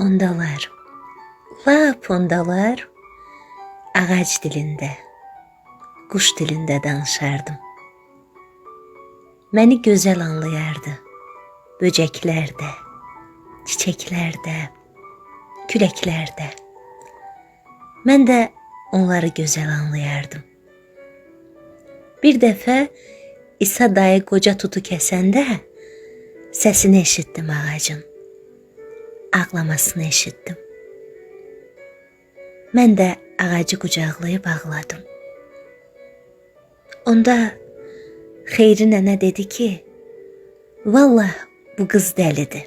ondalar, lap ondalar, ağac dilində, quş dilində danışardım. Məni gözəl anlayardı, böcəklər də, çiçəklər də, küləklər də. Mən də onları gözəl anlayardım. Bir dəfə İsa dayı qoca tutu kəsəndə səsini eşitdim ağacın, ağlamasını eşitdim. Mən də ağacı qucaqlayıb ağladım. Onda Xeyri nənə dedi ki, vallah bu qız dəlidir.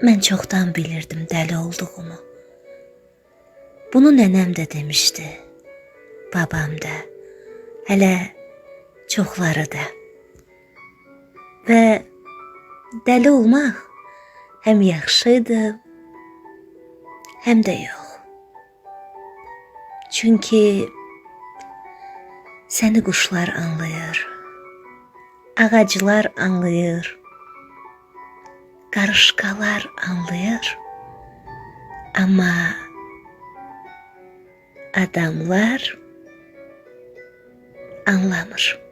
Mən çoxdan bilirdim dəli olduğumu. Bunu nənəm də demişdi, babam da, hələ çoxları da. Və dəli olmaq həm yaxşıydı, həm də yox. Çünki səni quşlar anlayır, ağaclar anlayır, qarışqalar anlayır, amma adamlar anlamır.